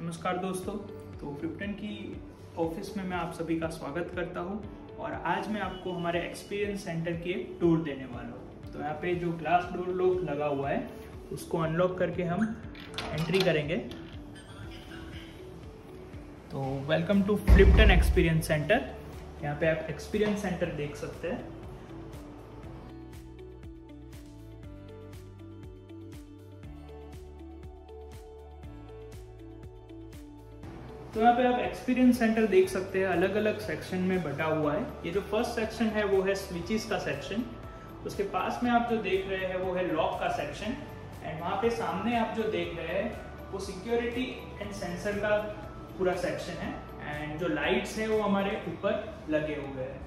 नमस्कार दोस्तों। तो क्रिप्टन की ऑफिस में मैं आप सभी का स्वागत करता हूं और आज मैं आपको हमारे एक्सपीरियंस सेंटर की एक टूर देने वाला हूं। तो यहाँ पे जो ग्लास डोर लॉक लगा हुआ है उसको अनलॉक करके हम एंट्री करेंगे। तो welcome to Krypton experience centre. यहाँ पे आप एक्सपीरियंस सेंटर देख सकते हैं। तो यहाँ पे आप एक्सपीरियंस सेंटर देख सकते हैं, अलग अलग सेक्शन में बटा हुआ है। ये जो फर्स्ट सेक्शन है वो है स्विचेस का सेक्शन। उसके पास में आप जो देख रहे हैं वो है लॉक का सेक्शन। एंड वहाँ पे सामने आप जो देख रहे हैं वो सिक्योरिटी एंड सेंसर का पूरा सेक्शन है। एंड जो लाइट्स है वो हमारे ऊपर लगे हुए हैं।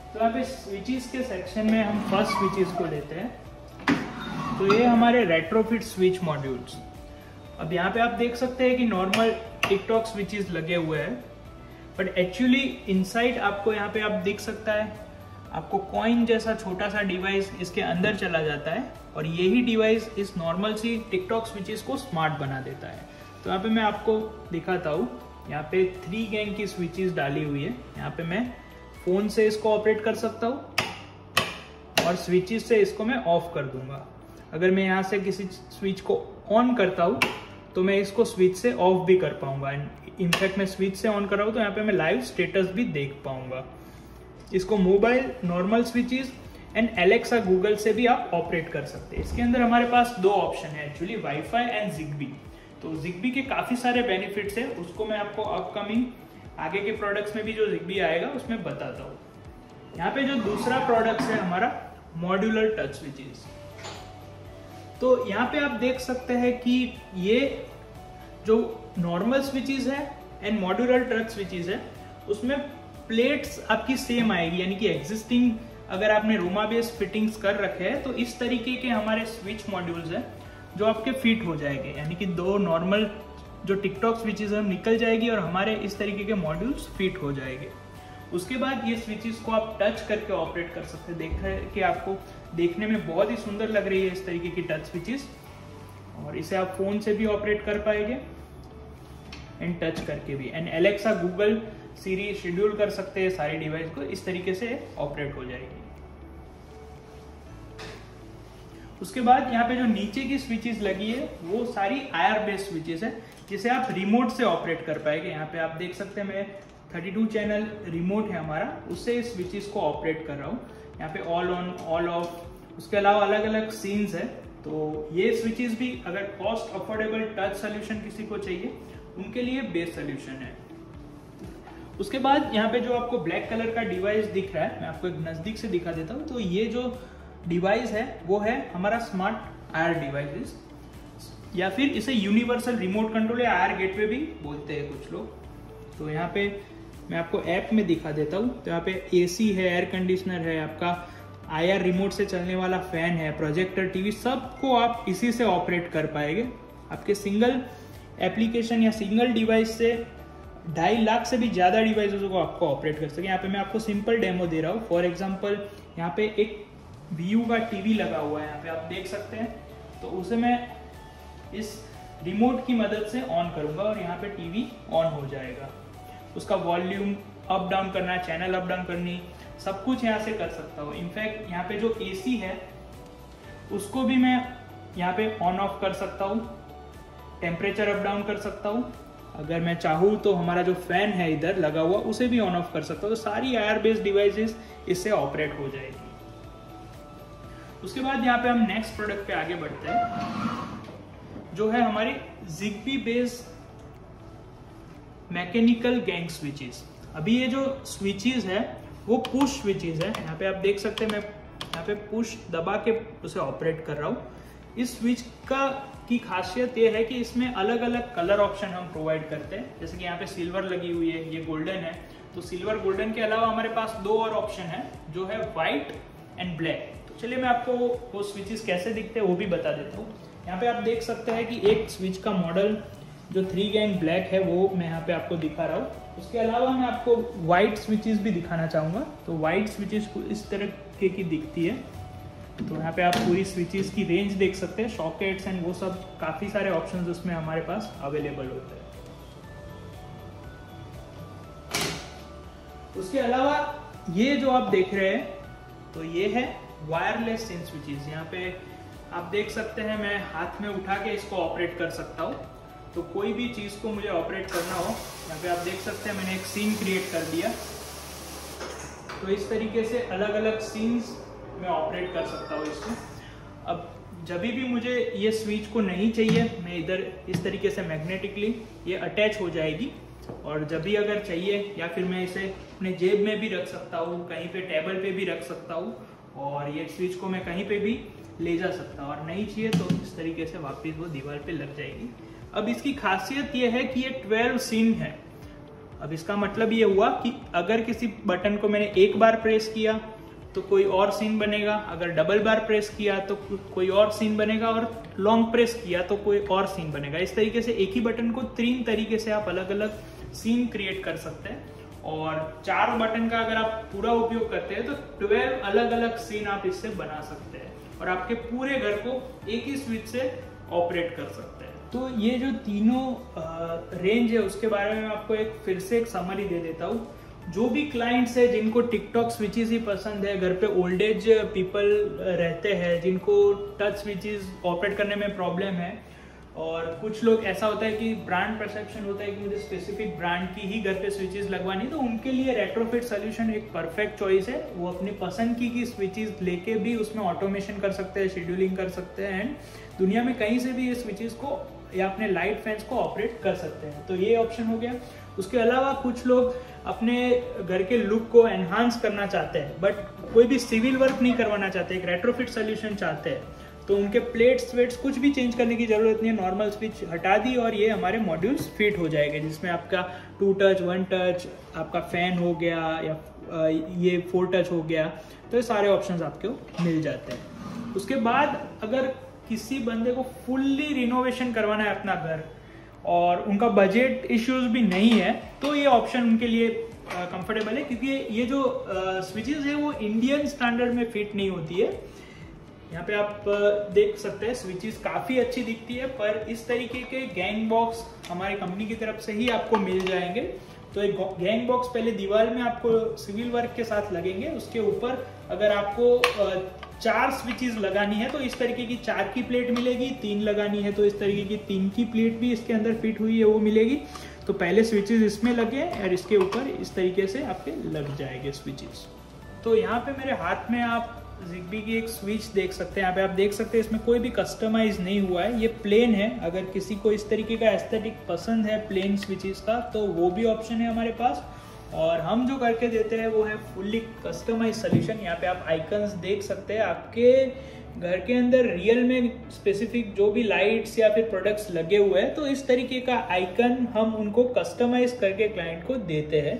तो यहाँ पे स्विचेस के सेक्शन में हम फर्स्ट स्विचेस को लेते हैं। तो ये हमारे रेट्रोफिट स्विच मॉड्यूल्स। अब यहाँ पे आप देख सकते हैं कि नॉर्मल टिकटॉक स्विचेस लगे हुए हैं, बट एक्चुअली इनसाइड आपको यहाँ पे आप दिख सकता है, आपको कॉइन जैसा छोटा सा डिवाइस इसके अंदर चला जाता है और यही डिवाइस इस नॉर्मल सी टिकटॉक स्विचेस को स्मार्ट बना देता है। तो यहाँ पे मैं आपको दिखाता हूँ। यहाँ पे 3 गैंग की स्विचेस डाली हुई है। यहाँ पे मैं फोन से इसको ऑपरेट कर सकता हूँ और स्विचेस से इसको मैं ऑफ कर दूंगा। अगर मैं यहाँ से किसी स्विच को ऑन करता हूँ तो मैं इसको स्विच से ऑफ भी कर पाऊंगा। इनफैक्ट मैं स्विच से ऑन कर रहा हूँ तो यहाँ पे मैं लाइव स्टेटस भी देख पाऊंगा। इसको mobile, normal switches and Alexa Google से भी आप ऑपरेट कर सकते हैं। इसके अंदर हमारे पास 2 ऑप्शन है एक्चुअली, वाईफाई एंड जिग्बी। तो जिग्बी के काफी सारे बेनिफिट्स है, उसको मैं आपको अपकमिंग आगे के प्रोडक्ट्स में भी जो जिग्बी आएगा उसमें बताता हूँ। यहाँ पे जो दूसरा प्रोडक्ट है हमारा मॉड्यूलर टच स्विचेस। तो यहाँ पे आप देख सकते हैं कि ये जो नॉर्मल स्विचेस है एंड मॉड्यूलर टच स्विचेस है उसमें प्लेट्स आपकी सेम आएगी, यानी कि एग्जिस्टिंग अगर आपने रोमा बेस फिटिंग्स कर रखे हैं तो इस तरीके के हमारे स्विच मॉड्यूल्स हैं जो आपके फिट हो जाएंगे, यानी कि 2 नॉर्मल जो टिकटॉक स्विचेस है निकल जाएगी और हमारे इस तरीके के मॉड्यूल्स फिट हो जाएंगे। उसके बाद ये स्विचेस को आप टच करके ऑपरेट कर सकते हैं। देख रहे हैं कि आपको देखने में बहुत ही सुंदर लग रही है इस तरीके की टच स्विचेस, और इसे आप फोन से भी ऑपरेट कर पाएंगे एंड टच करके भी। And Alexa, Google, Siri schedule कर सकते हैं सारे डिवाइस को, इस तरीके से ऑपरेट हो जाएगी। उसके बाद यहाँ पे जो नीचे की स्विचेस लगी है वो सारी आईआर बेस्ड स्विचेस है जिसे आप रिमोट से ऑपरेट कर पाएंगे। यहाँ पे आप देख सकते हैं मैं 32 चैनल रिमोट है हमारा, उससे इस स्विचेस को ऑपरेट कर रहा हूँ। यहाँ पे ऑल ऑन, ऑल ऑफ, उसके अलावा अलग अलग सीन्स है। तो ये स्विचेस भी अगर कॉस्ट अफोर्डेबल टच सोल्यूशन किसी को चाहिए उनके लिए बेस्ट सोल्यूशन है। उसके बाद यहाँ पे जो आपको ब्लैक कलर का डिवाइस दिख रहा है, मैं आपको एक नजदीक से दिखा देता हूँ। तो ये जो डिवाइस है वो है हमारा स्मार्ट आईआर डिवाइस, या फिर इसे यूनिवर्सल रिमोट कंट्रोल या आईआर गेटवे भी बोलते हैं कुछ लोग। तो यहाँ पे मैं आपको ऐप में दिखा देता हूँ। तो यहाँ पे एसी है, एयर कंडीशनर है, आपका आईआर रिमोट से चलने वाला फैन है, प्रोजेक्टर, टीवी, सबको आप इसी से ऑपरेट कर पाएंगे। आपके सिंगल एप्लीकेशन या सिंगल डिवाइस से 2.5 लाख से भी ज्यादा डिवाइसेस को आपको ऑपरेट कर सके। यहाँ पे मैं आपको सिंपल डेमो दे रहा हूँ। फॉर एग्जाम्पल यहाँ पे एक व्यू का टीवी लगा हुआ है, यहाँ पे आप देख सकते हैं। तो उसे मैं इस रिमोट की मदद से ऑन करूंगा और यहाँ पे टीवी ऑन हो जाएगा। उसका वॉल्यूम अप डाउन करना, चैनल अप डाउन करनी, सब कुछ यहाँ से कर सकता हूँ। इनफैक्ट यहाँ पे जो एसी है उसको भी मैं यहाँ पे ऑन ऑफ कर सकता हूँ, टेम्परेचर अप डाउन कर सकता हूँ। अगर मैं चाहूँ तो हमारा जो फैन है इधर लगा हुआ उसे भी ऑन ऑफ कर सकता हूँ। तो सारी आईआर बेस्ड डिवाइसेस इससे ऑपरेट हो जाएगी। उसके बाद यहाँ पे हम नेक्स्ट प्रोडक्ट पे आगे बढ़ते हैं, जो है हमारी Zigbee based mechanical gang switches. अभी ये जो स्विचेस है वो पुश स्विचेस है। यहाँ पे आप देख सकते हैं मैं यहाँ पे पुश दबा के उसे ऑपरेट कर रहा हूँ। इस स्विच की खासियत ये है कि इसमें अलग अलग कलर ऑप्शन हम प्रोवाइड करते हैं। जैसे कि यहाँ पे सिल्वर लगी हुई है, ये गोल्डन है। तो सिल्वर गोल्डन के अलावा हमारे पास 2 और ऑप्शन है जो है व्हाइट एंड ब्लैक। तो चलिए मैं आपको वो स्विचेस कैसे दिखते हैं वो भी बता देता हूँ। यहाँ पे आप देख सकते हैं कि एक स्विच का मॉडल जो 3 गैंग ब्लैक है वो मैं यहाँ पे आपको दिखा रहा हूँ। उसके अलावा मैं आपको व्हाइट स्विचेस भी दिखाना चाहूंगा। तो व्हाइट स्विचेस को इस तरह की दिखती है। तो यहाँ पे आप पूरी स्विचेस की रेंज देख सकते हैं, सॉकेट्स एंड वो सब काफ़ी सारे ऑप्शंस उसमें हमारे पास अवेलेबल होते हैं। उसके अलावा ये जो आप देख रहे हैं तो ये है वायरलेस इन स्विचेस। यहाँ पे आप देख सकते हैं मैं हाथ में उठा के इसको ऑपरेट कर सकता हूँ। तो कोई भी चीज़ को मुझे ऑपरेट करना हो, यहाँ पे आप देख सकते हैं मैंने एक सीन क्रिएट कर दिया। तो इस तरीके से अलग अलग सीन्स मैं ऑपरेट कर सकता हूँ इसको। अब जब भी मुझे ये स्विच को नहीं चाहिए, मैं इधर इस तरीके से मैग्नेटिकली ये अटैच हो जाएगी, और जब भी अगर चाहिए या फिर मैं इसे अपने जेब में भी रख सकता हूँ, कहीं पे टेबल पे भी रख सकता हूँ, और ये स्विच को मैं कहीं पे भी ले जा सकता हूँ। और नहीं चाहिए तो इस तरीके से वापस वो दीवार पे लग जाएगी। अब इसकी खासियत ये है कि ये 12 सीन है। अब इसका मतलब ये हुआ कि अगर किसी बटन को मैंने एक बार प्रेस किया तो कोई और सीन बनेगा, अगर डबल बार प्रेस किया तो कोई और सीन बनेगा, और लॉन्ग प्रेस किया तो कोई और सीन बनेगा। इस तरीके से एक ही बटन को 3 तरीके से आप अलग अलग सीन क्रिएट कर सकते हैं। और 4 बटन का अगर आप पूरा उपयोग करते हैं तो 12 अलग अलग सीन आप इससे बना सकते हैं, और आपके पूरे घर को एक ही स्विच से ऑपरेट कर सकते हैं। तो ये जो तीनों रेंज है उसके बारे में आपको फिर से एक समरी दे देता हूँ। जो भी क्लाइंट्स है जिनको टिकटॉक स्विचेस ही पसंद है, घर पे ओल्ड एज पीपल रहते हैं जिनको टच स्विचेस ऑपरेट करने में प्रॉब्लम है, और कुछ लोग ऐसा होता है कि ब्रांड परसेप्शन होता है कि मुझे स्पेसिफिक ब्रांड की ही घर पे स्विचेस लगवानी, तो उनके लिए रेट्रोफिट सोल्यूशन एक परफेक्ट चॉइस है। वो अपनी पसंद की स्विचेस लेके भी उसमें ऑटोमेशन कर सकते हैं, शेड्यूलिंग कर सकते हैं, एंड दुनिया में कहीं से भी ये स्विचेस को या अपने लाइट फैंस को ऑपरेट कर सकते हैं। तो ये ऑप्शन हो गया। उसके अलावा कुछ लोग अपने घर के लुक को एनहांस करना चाहते हैं, बट कोई भी सिविल वर्क नहीं करवाना चाहते, एक रेट्रोफिट सोल्यूशन चाहते हैं, तो उनके प्लेट्स वेट्स कुछ भी चेंज करने की जरूरत नहीं है। नॉर्मल स्विच हटा दी और ये हमारे मॉड्यूल्स फिट हो जाएंगे, जिसमें आपका 2 टच 1 टच, आपका फैन हो गया या ये 4 टच हो गया, तो ये सारे ऑप्शंस आपको मिल जाते हैं। उसके बाद अगर किसी बंदे को फुल्ली रिनोवेशन करवाना है अपना घर और उनका बजट इश्यूज भी नहीं है, तो ये ऑप्शन उनके लिए कंफर्टेबल है, क्योंकि ये जो स्विचेस है वो इंडियन स्टैंडर्ड में फिट नहीं होती है। यहाँ पे आप देख सकते हैं स्विचेस काफी अच्छी दिखती है, पर इस तरीके के गैंग बॉक्स हमारी कंपनी की तरफ से ही आपको मिल जाएंगे। तो एक गैंग बॉक्स पहले दीवार में आपको सिविल वर्क के साथ लगेंगे, उसके ऊपर अगर आपको 4 स्विचेस लगानी है तो इस तरीके की 4 की प्लेट मिलेगी, 3 लगानी है तो इस तरीके की 3 की प्लेट भी इसके अंदर फिट हुई है वो मिलेगी। तो पहले स्विचेस इसमें लगे और इसके ऊपर इस तरीके से आपके लग जाएंगे स्विचेस। तो यहाँ पे मेरे हाथ में आप ZigBee की एक स्विच देख सकते हैं। यहाँ पे आप देख सकते हैं इसमें कोई भी कस्टमाइज नहीं हुआ है, ये प्लेन है। अगर किसी को इस तरीके का एस्थेटिक पसंद है प्लेन स्विचेस का, तो वो भी ऑप्शन है हमारे पास। और हम जो करके देते हैं वो है फुल्ली कस्टमाइज सोल्यूशन। यहाँ पे आप आइकन्स देख सकते हैं, आपके घर के अंदर रियल में स्पेसिफिक जो भी लाइट्स या फिर प्रोडक्ट्स लगे हुए हैं, तो इस तरीके का आइकन हम उनको कस्टमाइज करके क्लाइंट को देते हैं।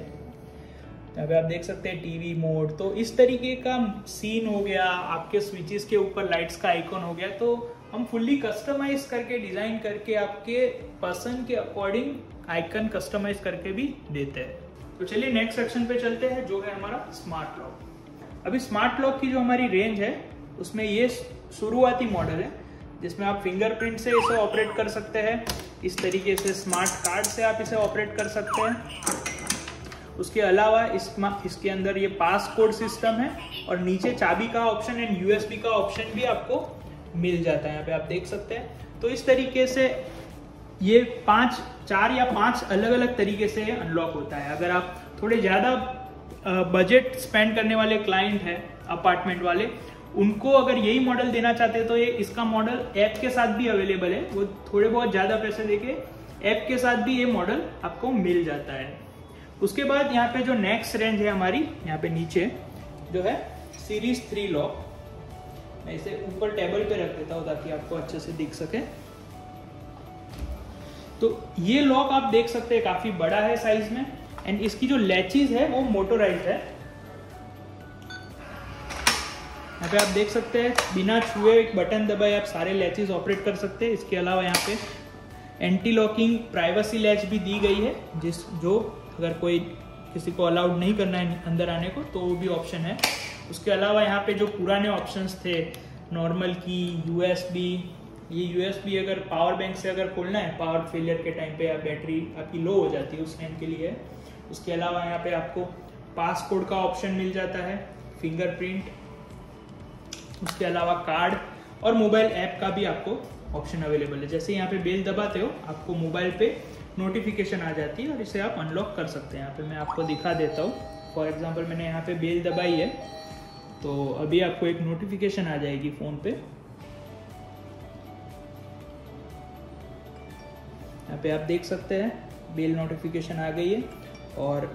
यहाँ पे आप देख सकते हैं टीवी मोड, तो इस तरीके का सीन हो गया, आपके स्विचेस के ऊपर लाइट्स का आइकन हो गया, तो हम फुल्ली कस्टमाइज करके डिजाइन करके आपके पसंद के अकॉर्डिंग आइकन कस्टमाइज करके भी देते हैं। तो चलिए नेक्स्ट सेक्शन पे चलते हैं, जो है हमारा स्मार्ट लॉक। अभी स्मार्ट लॉक की जो हमारी रेंज है उसमें ये शुरुआती मॉडल है, जिसमें आप फिंगरप्रिंट से इसे ऑपरेट कर सकते हैं, इस तरीके से स्मार्ट कार्ड से आप इसे ऑपरेट कर सकते हैं। उसके अलावा इसके अंदर ये पास कोड सिस्टम है, और नीचे चाबी का ऑप्शन एंड USB का ऑप्शन भी आपको मिल जाता है। यहाँ पे आप देख सकते हैं। तो इस तरीके से ये 4 या 5 अलग अलग तरीके से अनलॉक होता है। अगर आप थोड़े ज़्यादा बजट स्पेंड करने वाले क्लाइंट हैं, अपार्टमेंट वाले, उनको अगर यही मॉडल देना चाहते हैं तो ये इसका मॉडल ऐप के साथ भी अवेलेबल है। वो थोड़े बहुत ज़्यादा पैसे देके ऐप के साथ भी ये मॉडल आपको मिल जाता है। उसके बाद यहाँ पे जो नेक्स्ट रेंज है हमारी, यहाँ पे नीचे जो है सीरीज 3 लॉक। मैं इसे ऊपर टेबल पे रख देता हूँ ताकि आपको अच्छे से दिख सके। तो ये लॉक आप देख सकते हैं काफी बड़ा है साइज में, एंड इसकी जो लैचेज है वो मोटोराइज्ड है। यहाँ पे आप देख सकते हैं बिना छुए एक बटन दबाए आप सारे लैचेज ऑपरेट कर सकते हैं। इसके अलावा यहाँ पे एंटी लॉकिंग प्राइवेसी लैच भी दी गई है, जो अगर कोई किसी को अलाउड नहीं करना है अंदर आने को तो वो भी ऑप्शन है। उसके अलावा यहाँ पे जो पुराने ऑप्शंस थे नॉर्मल की, USB, ये USB अगर पावर बैंक से अगर खोलना है पावर फेलियर के टाइम पे या बैटरी आपकी लो हो जाती है उस टाइम के लिए है। उसके अलावा यहाँ पे आपको पासकोड का ऑप्शन मिल जाता है, फिंगरप्रिंट, उसके अलावा कार्ड और मोबाइल ऐप का भी आपको ऑप्शन अवेलेबल है। जैसे यहाँ पे बेल दबाते हो आपको मोबाइल पे नोटिफिकेशन आ जाती है और इसे आप अनलॉक कर सकते हैं। यहाँ पे मैं आपको दिखा देता हूँ। फॉर एग्जांपल मैंने यहाँ पे बेल दबाई है तो अभी आपको एक नोटिफिकेशन आ जाएगी फ़ोन पे। यहाँ पे आप देख सकते हैं बेल नोटिफिकेशन आ गई है और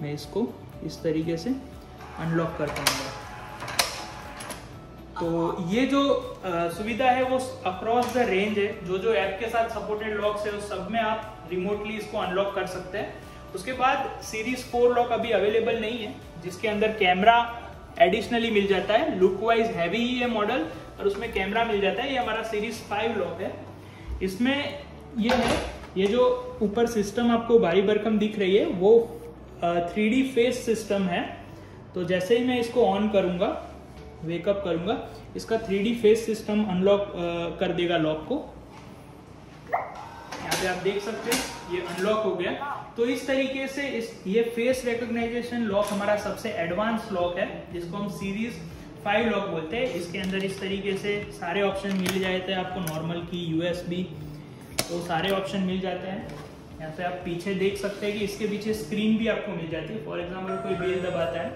मैं इसको इस तरीके से अनलॉक कर पाऊंगा। तो ये जो सुविधा है वो अक्रॉस द रेंज है। जो ऐप के साथ सपोर्टेड लॉक्स है उस सब में आप रिमोटली इसको अनलॉक कर सकते हैं। उसके बाद सीरीज 4 लॉक अभी अवेलेबल नहीं है, जिसके अंदर कैमरा एडिशनली मिल जाता है। लुक वाइज हैवी ही है मॉडल और उसमें कैमरा मिल जाता है। ये हमारा सीरीज 5 लॉक है। इसमें ये है, ये जो ऊपर सिस्टम आपको भारी भरकम दिख रही है वो 3D फेस सिस्टम है। तो जैसे ही मैं इसको ऑन करूंगा, वेकअप करूंगा, इसका 3D फेस सिस्टम अनलॉक कर देगा लॉक को। यहाँ पे आप देख सकते हैं ये अनलॉक हो गया। तो इस तरीके से ये फेस रिकॉग्नाइजेशन लॉक हमारा सबसे एडवांस लॉक है, जिसको हम सीरीज 5 लॉक बोलते हैं। इसके अंदर इस तरीके से सारे ऑप्शन मिल जाते हैं आपको, नॉर्मल की, USB, तो सारे ऑप्शन मिल जाते हैं। यहाँ पे आप पीछे देख सकते हैं कि इसके पीछे स्क्रीन भी आपको मिल जाती है। फॉर एग्जाम्पल कोई बेल दबाता है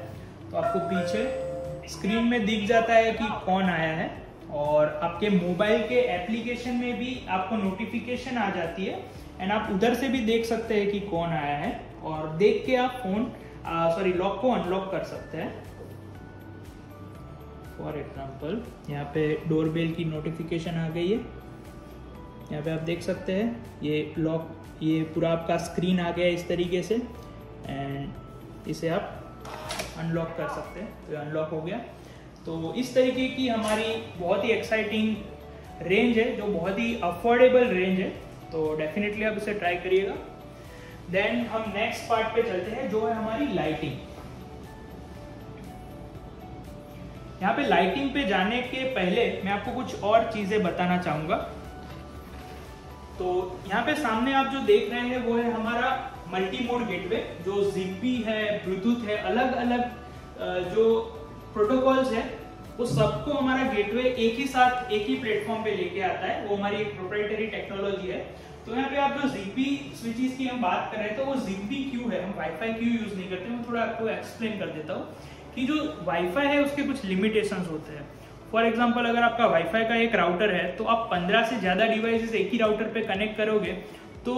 तो आपको पीछे स्क्रीन में दिख जाता है कि कौन आया है और आपके मोबाइल के एप्लीकेशन में भी आपको नोटिफिकेशन आ जाती है एंड आप उधर से भी देख सकते हैं कि कौन आया है और देख के आप लॉक को अनलॉक कर सकते हैं। फॉर एग्जाम्पल यहाँ पे डोरबेल की नोटिफिकेशन आ गई है। यहाँ पे आप देख सकते हैं ये लॉक, ये पूरा आपका स्क्रीन आ गया इस तरीके से एंड इसे आप अनलॉक कर सकते हैं। तो अनलॉक हो गया। तो इस तरीके की हमारी बहुत ही एक्साइटिंग रेंज है, जो बहुत ही अफोर्डेबल रेंज है। तो डेफिनेटली आप इसे ट्राई करिएगा। देन हम नेक्स्ट पार्ट पे चलते हैं, जो है हमारी लाइटिंग। यहाँ पे लाइटिंग पे जाने के पहले मैं आपको कुछ और चीजें बताना चाहूंगा। तो यहाँ पे सामने आप जो देख रहे हैं वो है हमारा मल्टी मोड गेटवे, जो ZigBee है, ब्लूटूथ है, अलग अलग जो प्रोटोकॉल्स है वो सबको हमारा गेटवे एक ही साथ एक ही प्लेटफॉर्म पे लेके आता है। वो हमारी एक प्रोप्राइटरी टेक्नोलॉजी है। तो यहाँ पे आप जो ZigBee स्विचेस की हम बात कर रहे हैं तो वो ZigBee क्यों है, हम वाईफाई क्यों यूज नहीं करते, मैं थोड़ा आपको एक्सप्लेन कर देता हूँ कि जो वाईफाई है उसके कुछ लिमिटेशंस होते हैं। फॉर एग्जाम्पल अगर आपका वाईफाई का एक राउटर है तो आप 15 से ज्यादा डिवाइसेस एक ही राउटर पे कनेक्ट करोगे तो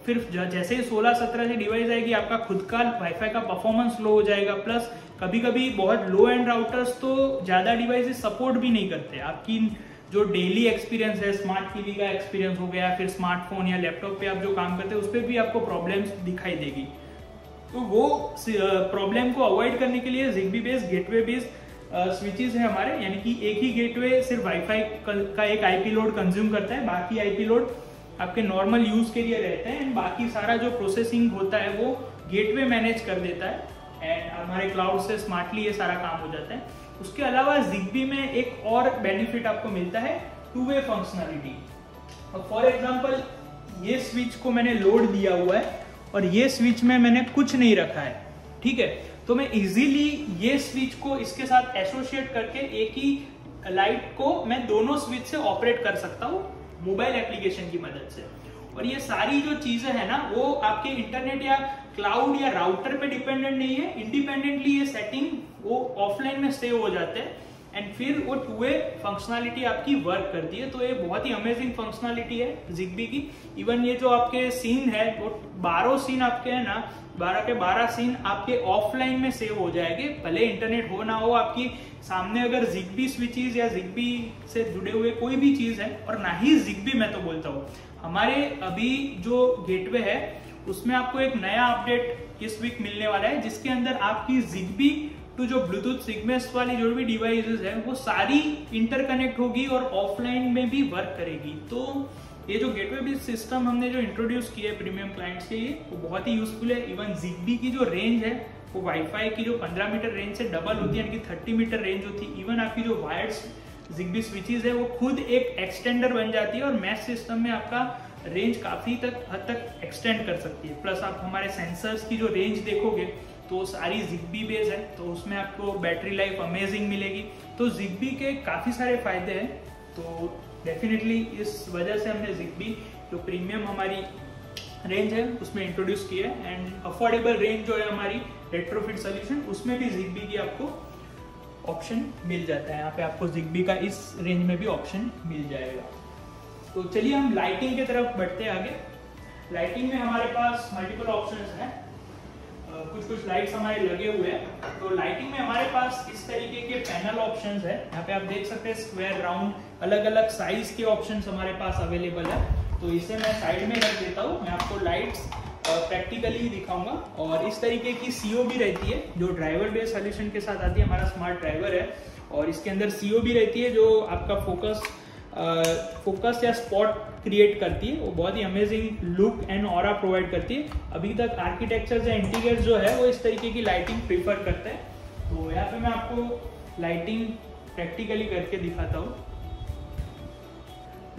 फिर जैसे ही 16-17 से डिवाइस आएगी आपका खुद का वाईफाई का परफॉर्मेंस लो हो जाएगा। प्लस कभी कभी बहुत लो एंड राउटर्स तो ज्यादा डिवाइसेस सपोर्ट भी नहीं करते। आपकी जो डेली एक्सपीरियंस है, स्मार्ट टीवी का एक्सपीरियंस हो गया, फिर स्मार्टफोन या लैपटॉप पे आप जो काम करते हैं उस पर भी आपको प्रॉब्लम्स दिखाई देगी। तो वो प्रॉब्लम को अवॉइड करने के लिए ZigBee based, gateway based switches है हमारे, यानी कि एक ही गेटवे सिर्फ वाईफाई का एक IP लोड कंज्यूम करता है, बाकी IP लोड आपके नॉर्मल यूज के लिए रहते हैं एंड बाकी सारा जो प्रोसेसिंग होता है वो गेटवे मैनेज कर देता है एंड हमारे क्लाउड से स्मार्टली ये सारा काम हो जाता है। उसके अलावा ZigBee में एक और बेनिफिट आपको मिलता है, 2-वे फंक्शनलिटी। फॉर एग्जाम्पल ये स्विच को मैंने लोड दिया हुआ है और ये स्विच में मैंने कुछ नहीं रखा है, ठीक है, तो मैं इजीली ये स्विच को इसके साथ एसोसिएट करके एक ही लाइट को मैं दोनों स्विच से ऑपरेट कर सकता हूँ मोबाइल एप्लीकेशन की मदद से। और ये सारी जो चीजें है ना वो आपके इंटरनेट या क्लाउड या राउटर पे डिपेंडेंट नहीं है, इंडिपेंडेंटली ये सेटिंग वो ऑफलाइन में सेव हो जाते हैं एंड फिर वो 2-वे फंक्शनलिटी आपकी वर्क करती है। तो ये बहुत ही अमेजिंग फंक्शनलिटी है ZigBee की। इवन ये जो आपके सीन है वो 12 सीन आपके है ना, 12 के 12 सीन आपके ऑफलाइन में सेव हो जाएंगे, भले इंटरनेट हो ना हो। आपकी सामने अगर ZigBee स्विचेस या ZigBee से जुड़े हुए कोई भी चीज है, और ना ही ZigBee मैं तो बोलता हूँ, हमारे अभी जो गेटवे है उसमें आपको एक नया अपडेट इस वीक मिलने वाला है, जिसके अंदर आपकी ZigBee टू जो ब्लूटूथ सिग्मेंट्स वाली जो भी डिवाइसेस है वो सारी इंटरकनेक्ट होगी और ऑफलाइन में भी वर्क करेगी। तो ये जो गेटवे बेस्ड सिस्टम हमने जो इंट्रोड्यूस किया है प्रीमियम क्लाइंट्स के लिए, वो बहुत ही यूजफुल है। इवन ZigBee की जो रेंज है वो वाईफाई की जो 15 मीटर रेंज से डबल होती है, यानी कि 30 मीटर रेंज होती है। इवन आपकी जो वायर्ड ZigBee स्विचेस है वो खुद एक एक्सटेंडर बन जाती है और मैश सिस्टम में आपका रेंज काफी हद तक एक्सटेंड कर सकती है। प्लस आप हमारे सेंसर्स की जो रेंज देखोगे तो सारी ZigBee बेस है, तो उसमें आपको बैटरी लाइफ अमेजिंग मिलेगी। तो ZigBee के काफी सारे फायदे हैं, तो डेफिनेटली इस वजह से हमने ZigBee जो प्रीमियम हमारी रेंज है उसमें इंट्रोड्यूस किया है। एंड अफोर्डेबल रेंज जो है हमारी रेट्रोफिट सोल्यूशन, उसमें भी ZigBee की आपको ऑप्शन मिल जाता है। यहाँ पे आपको ZigBee का इस रेंज में भी ऑप्शन मिल जाएगा। तो चलिए हम लाइटिंग की तरफ बढ़ते हैं आगे। लाइटिंग में हमारे पास मल्टीपल ऑप्शंस हैं, कुछ लाइट्स हमारे लगे हुए हैं। तो लाइटिंग में हमारे पास इस तरीके के पैनल ऑप्शंस है। यहाँ पे आप देख सकते हैं स्क्वायर, राउंड, अलग अलग साइज के ऑप्शंस हमारे पास अवेलेबल है। तो इसे मैं साइड में रख देता हूँ, मैं आपको लाइट्स प्रैक्टिकली दिखाऊंगा। और इस तरीके की COB रहती है जो ड्राइवर बेस्ड सोल्यूशन के साथ आती है। हमारा स्मार्ट ड्राइवर है और इसके अंदर COB रहती है जो आपका फोकस या स्पॉट क्रिएट करती है। वो बहुत ही amazing look and aura provide करती है। अभी तक आर्किटेक्चर या इंटीरियर जो है वो इस तरीके की लाइटिंग प्रीफर करते हैं। तो यहाँ पे मैं आपको लाइटिंग प्रैक्टिकली करके दिखाता हूँ।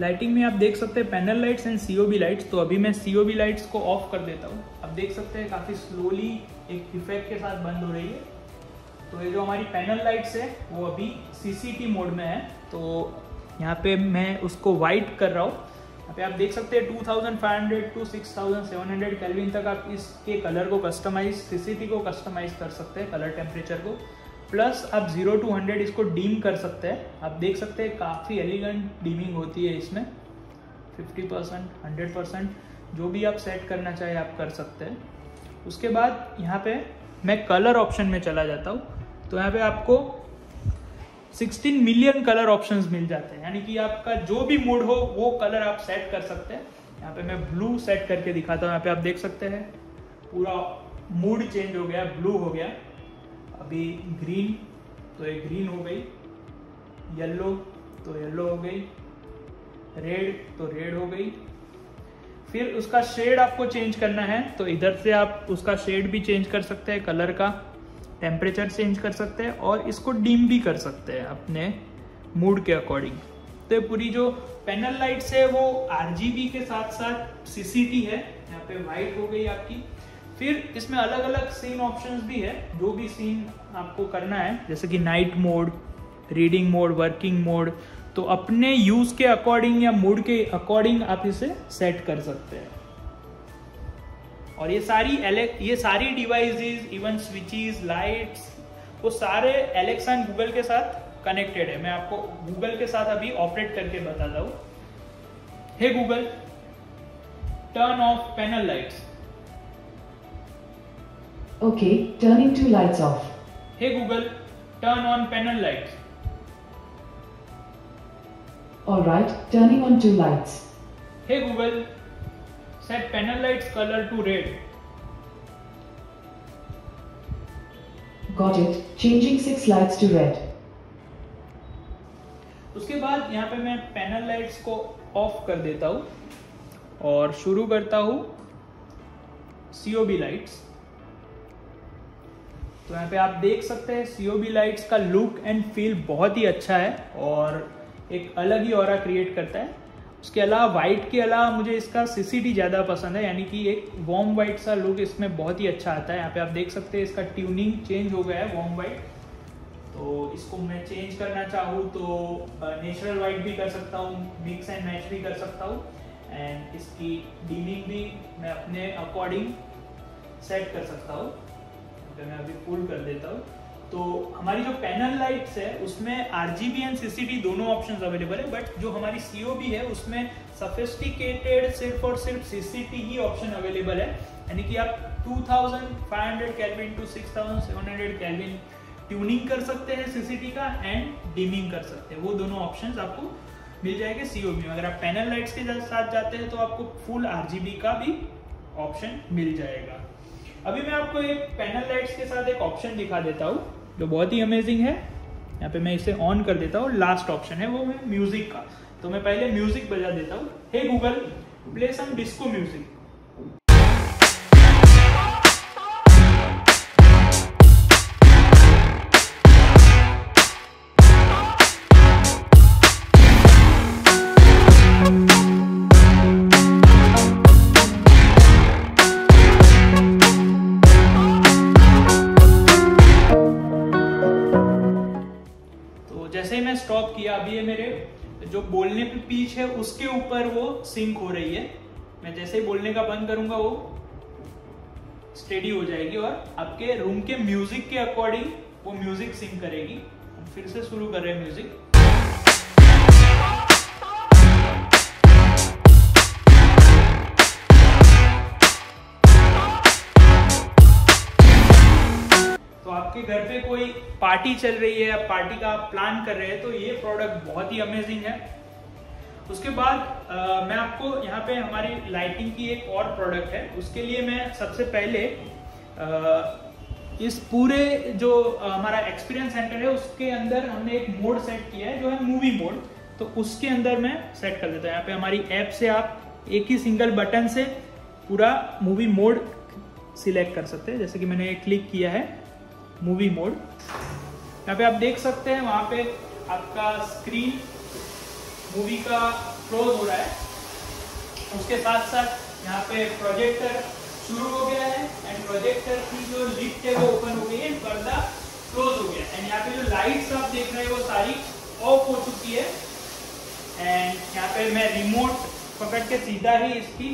लाइटिंग में आप देख सकते हैं panel lights and COB lights. तो अभी मैं COB लाइट्स को ऑफ कर देता हूँ। आप देख सकते हैं काफी स्लोली एक इफेक्ट के साथ बंद हो रही है। तो ये जो हमारी पैनल लाइट्स है वो अभी CCT मोड में है। तो यहाँ पे मैं उसको वाइट कर रहा हूँ। यहाँ पे आप देख सकते हैं 2500 to 6700 केल्विन तक आप इसके कलर को कस्टमाइज, CCT को कस्टमाइज कर सकते हैं, कलर टेम्परेचर को। प्लस आप 0 to 100 इसको डीम कर सकते हैं। आप देख सकते हैं काफ़ी एलिगेंट डीमिंग होती है इसमें। 50%, 100% जो भी आप सेट करना चाहे आप कर सकते हैं। उसके बाद यहाँ पे मैं कलर ऑप्शन में चला जाता हूँ। तो यहाँ पे आपको 16 मिलियन कलर ऑप्शंस मिल जाते हैं, यानी कि आपका जो भी मूड हो वो कलर आप सेट कर सकते हैं। यहाँ पे मैं ब्लू सेट करके दिखाता हूँ। यहाँ पे आप देख सकते हैं पूरा मूड चेंज हो गया, ब्लू हो गया। अभी ग्रीन, तो ये ग्रीन हो गई। येलो, तो येलो हो गई। रेड, तो रेड हो गई। फिर उसका शेड आपको चेंज करना है तो इधर से आप उसका शेड भी चेंज कर सकते हैं, कलर का टेम्परेचर चेंज कर सकते हैं और इसको डिम भी कर सकते हैं अपने मूड के अकॉर्डिंग। तो ये पूरी जो पैनल लाइट्स है वो RGB के साथ साथ CCT है। यहाँ पे वाइट हो गई आपकी। फिर इसमें अलग अलग सीन ऑप्शंस भी है, जो भी सीन आपको करना है, जैसे कि night mode, reading mode, working mode. तो अपने यूज के अकॉर्डिंग या मूड के अकॉर्डिंग आप इसे सेट कर सकते हैं। और ये सारी डिवाइसेस, इवन स्विचेस, लाइट्स, वो सारे एलेक्सा एंड गूगल के साथ कनेक्टेड है। मैं आपको गूगल के साथ अभी ऑपरेट करके बताता हूँ। Hey Google, turn off panel lights. Okay, turning two lights off. Hey Google, turn on panel lights. All right, turning on two lights. Hey Google, set panel lights color to red. Got it, changing 6 lights to red. उसके बाद यहाँ पे मैं panel lights को of कर देता हूँ और शुरू करता हूँ COB लाइट्स। तो यहाँ पे आप देख सकते हैं COB लाइट्स का लुक एंड फील बहुत ही अच्छा है और एक अलग ही ऑरा क्रिएट करता है। उसके अलावा वाइट के अलावा मुझे इसका CCT ज़्यादा पसंद है, यानी कि एक वार्म वाइट सा लुक इसमें बहुत ही अच्छा आता है। यहाँ पे आप देख सकते हैं इसका ट्यूनिंग चेंज हो गया है, वार्म वाइट। तो इसको मैं चेंज करना चाहूँ तो नेचुरल वाइट भी कर सकता हूँ, मिक्स एंड मैच भी कर सकता हूँ। एंड इसकी डीमिंग भी मैं अपने अकॉर्डिंग सेट कर सकता हूँ। मैं अभी फुल कर देता हूँ। तो हमारी जो पैनल लाइट्स है उसमें RGB एंड CCT दोनों ऑप्शंस अवेलेबल है, बट जो हमारी COB है उसमें सफिस्टिकेटेड सिर्फ और सिर्फ CCT ही ऑप्शन अवेलेबल है। यानी कि आप 2500 केल्विन टू 6700 केल्विन ट्यूनिंग कर सकते हैं CCT का एंड डिमिंग कर सकते हैं। वो दोनों ऑप्शंस आपको मिल जाएंगे COB में। अगर आप पैनल लाइट्स के साथ जाते हैं तो आपको फुल RGB का भी ऑप्शन मिल जाएगा। अभी मैं आपको एक पैनल लाइट्स के साथ एक ऑप्शन दिखा देता हूँ जो बहुत ही अमेजिंग है। यहाँ पे मैं इसे ऑन कर देता हूँ। लास्ट ऑप्शन है वो है म्यूजिक का। तो मैं पहले म्यूजिक बजा देता हूँ। Hey Google, play some disco music. जैसे ही मैं स्टॉप किया, अभी ये मेरे जो बोलने पे पिच है उसके ऊपर वो सिंक हो रही है। मैं जैसे ही बोलने का बंद करूंगा वो स्टेडी हो जाएगी और आपके रूम के म्यूजिक के अकॉर्डिंग वो म्यूजिक सिंक करेगी। हम फिर से शुरू कर रहे हैं म्यूजिक। तो आपके घर पे कोई पार्टी चल रही है या पार्टी का आप प्लान कर रहे हैं तो ये प्रोडक्ट बहुत ही अमेजिंग है। उसके बाद मैं आपको यहाँ पे हमारी लाइटिंग की एक और प्रोडक्ट है, उसके लिए मैं सबसे पहले इस पूरे जो हमारा एक्सपीरियंस सेंटर है उसके अंदर हमने एक मोड सेट किया है जो है मूवी मोड। तो उसके अंदर मैं सेट कर देता हूँ। यहाँ पे हमारी ऐप से आप एक ही सिंगल बटन से पूरा मूवी मोड सिलेक्ट कर सकते हैं। जैसे कि मैंने क्लिक किया है मूवी मोड, यहाँ पे आप देख सकते हैं वहां पे आपका स्क्रीन मूवी का क्लोज हो रहा है। उसके साथ साथ यहाँ पे प्रोजेक्टर शुरू हो गया है एंड प्रोजेक्टर की जो लिड है वो ओपन हो गई है, पर्दा क्लोज हो गया एंड यहाँ पे जो लाइट्स आप देख रहे हैं वो सारी ऑफ हो चुकी है। एंड यहाँ पे मैं रिमोट पकड़ के सीधा ही इसकी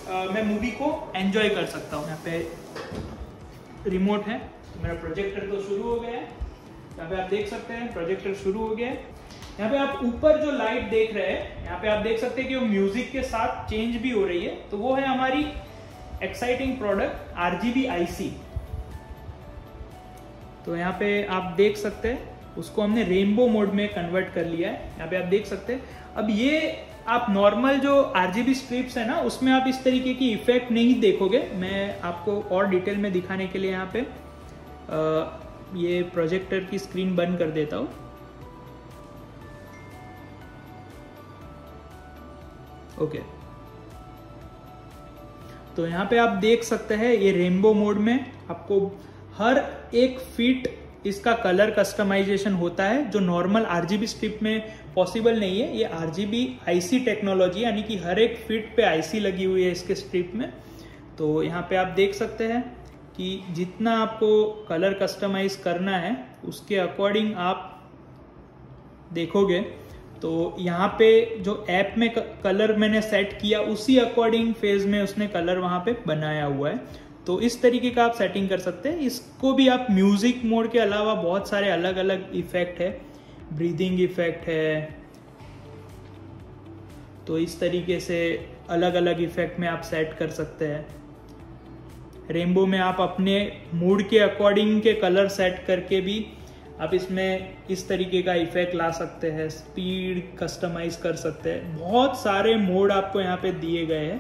मैं मूवी को एंजॉय कर सकता हूँ। यहाँ पे रिमोट है, मेरा प्रोजेक्टर तो शुरू हो गया है। यहाँ पे आप देख सकते हैं प्रोजेक्टर शुरू हो गया है। यहाँ पे आप ऊपर जो लाइट देख रहे हैं, यहाँ पे आप देख सकते हैं कि वो म्यूजिक के साथ चेंज भी हो रही है। तो वो है हमारी एक्साइटिंग प्रोडक्ट RGB IC। तो यहाँ पे आप देख सकते हैं उसको हमने रेनबो मोड में कन्वर्ट कर लिया है। यहाँ पे आप देख सकते हैं। अब ये आप नॉर्मल जो RGB स्ट्रिप्स है ना उसमें आप इस तरीके की इफेक्ट नहीं देखोगे। मैं आपको और डिटेल में दिखाने के लिए यहाँ पे ये प्रोजेक्टर की स्क्रीन बंद कर देता हूं। ओके, तो यहाँ पे आप देख सकते हैं ये रेनबो मोड में आपको हर एक फीट इसका कलर कस्टमाइजेशन होता है जो नॉर्मल RGB स्ट्रिप में पॉसिबल नहीं है। ये RGB IC टेक्नोलॉजी यानी कि हर एक फीट पे IC लगी हुई है इसके स्ट्रिप में। तो यहाँ पे आप देख सकते हैं कि जितना आपको कलर कस्टमाइज करना है उसके अकॉर्डिंग आप देखोगे तो यहाँ पे जो ऐप में कलर मैंने सेट किया उसी अकॉर्डिंग फेज में उसने कलर वहाँ पे बनाया हुआ है। तो इस तरीके का आप सेटिंग कर सकते हैं। इसको भी आप म्यूजिक मोड के अलावा बहुत सारे अलग अलग इफेक्ट है, ब्रीदिंग इफेक्ट है, तो इस तरीके से अलग अलग इफेक्ट में आप सेट कर सकते हैं। रेनबो में आप अपने मूड के अकॉर्डिंग के कलर सेट करके भी आप इसमें इस तरीके का इफेक्ट ला सकते हैं, स्पीड कस्टमाइज कर सकते हैं। बहुत सारे मोड आपको यहाँ पे दिए गए हैं।